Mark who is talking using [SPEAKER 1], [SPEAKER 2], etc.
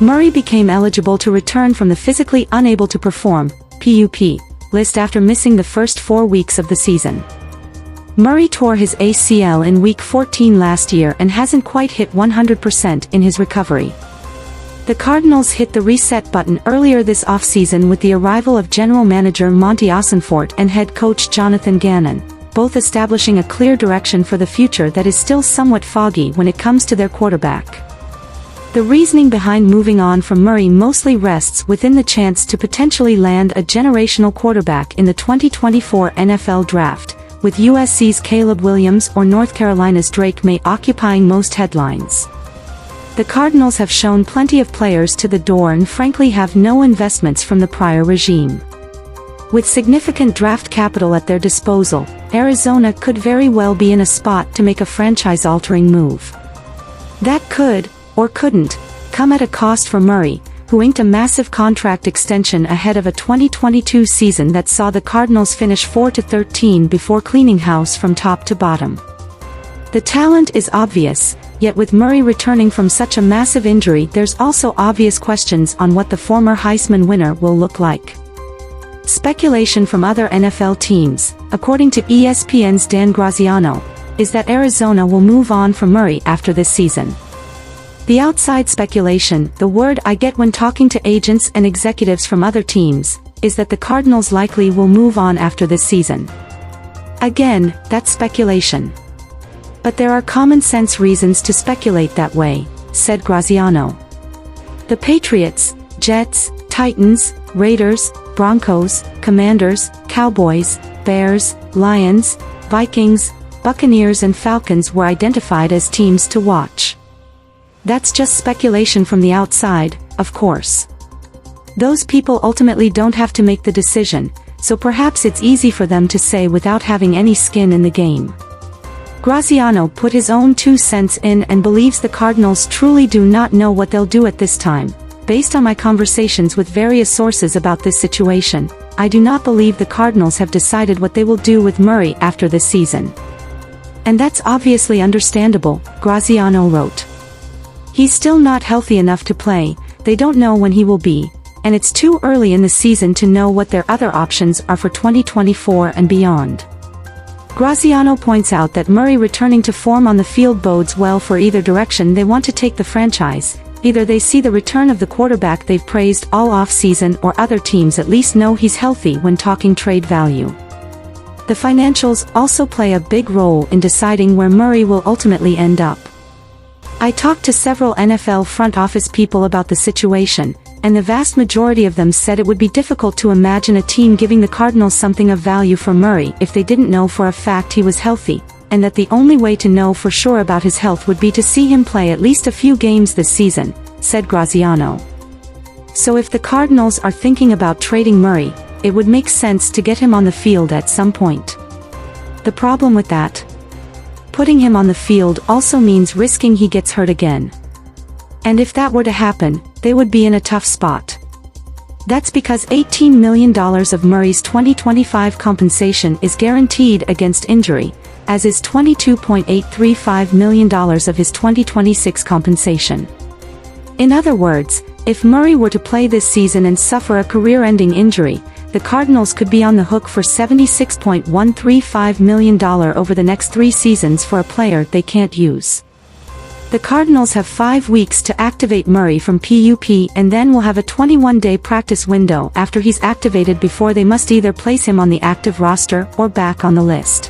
[SPEAKER 1] Murray became eligible to return from the physically unable to perform (PUP) list after missing the first 4 weeks of the season. Murray tore his ACL in Week 14 last year and hasn't quite hit 100% in his recovery. The Cardinals hit the reset button earlier this offseason with the arrival of general manager Monty Ossenfort and head coach Jonathan Gannon, both establishing a clear direction for the future that is still somewhat foggy when it comes to their quarterback. The reasoning behind moving on from Murray mostly rests within the chance to potentially land a generational quarterback in the 2024 NFL Draft, with USC's Caleb Williams or North Carolina's Drake May occupying most headlines. The Cardinals have shown plenty of players to the door and frankly have no investments from the prior regime. With significant draft capital at their disposal, Arizona could very well be in a spot to make a franchise-altering move. That could, or couldn't, come at a cost for Murray, who inked a massive contract extension ahead of a 2022 season that saw the Cardinals finish 4-13 before cleaning house from top to bottom. The talent is obvious, yet with Murray returning from such a massive injury there's also obvious questions on what the former Heisman winner will look like. Speculation from other NFL teams, according to ESPN's Dan Graziano, is that Arizona will move on from Murray after this season. The outside speculation, the word I get when talking to agents and executives from other teams, is that the Cardinals likely will move on after this season. Again, that's speculation. But there are common-sense reasons to speculate that way, said Graziano. The Patriots, Jets, Titans, Raiders, Broncos, Commanders, Cowboys, Bears, Lions, Vikings, Buccaneers and Falcons were identified as teams to watch. That's just speculation from the outside, of course. Those people ultimately don't have to make the decision, so perhaps it's easy for them to say without having any skin in the game. Graziano put his own 2 cents in and believes the Cardinals truly do not know what they'll do at this time. Based on my conversations with various sources about this situation, I do not believe the Cardinals have decided what they will do with Murray after this season. And that's obviously understandable, Graziano wrote. He's still not healthy enough to play, they don't know when he will be, and it's too early in the season to know what their other options are for 2024 and beyond. Graziano points out that Murray returning to form on the field bodes well for either direction they want to take the franchise. Either they see the return of the quarterback they've praised all off-season, or other teams at least know he's healthy when talking trade value. The financials also play a big role in deciding where Murray will ultimately end up. I talked to several NFL front office people about the situation, and the vast majority of them said it would be difficult to imagine a team giving the Cardinals something of value for Murray if they didn't know for a fact he was healthy, and that the only way to know for sure about his health would be to see him play at least a few games this season, said Graziano. So if the Cardinals are thinking about trading Murray, it would make sense to get him on the field at some point. The problem with that? Putting him on the field also means risking he gets hurt again. And if that were to happen, they would be in a tough spot. That's because $18 million of Murray's 2025 compensation is guaranteed against injury, as is $22.835 million of his 2026 compensation. In other words, if Murray were to play this season and suffer a career-ending injury, the Cardinals could be on the hook for $76.135 million over the next 3 seasons for a player they can't use. The Cardinals have 5 weeks to activate Murray from PUP and then will have a 21-day practice window after he's activated before they must either place him on the active roster or back on the list.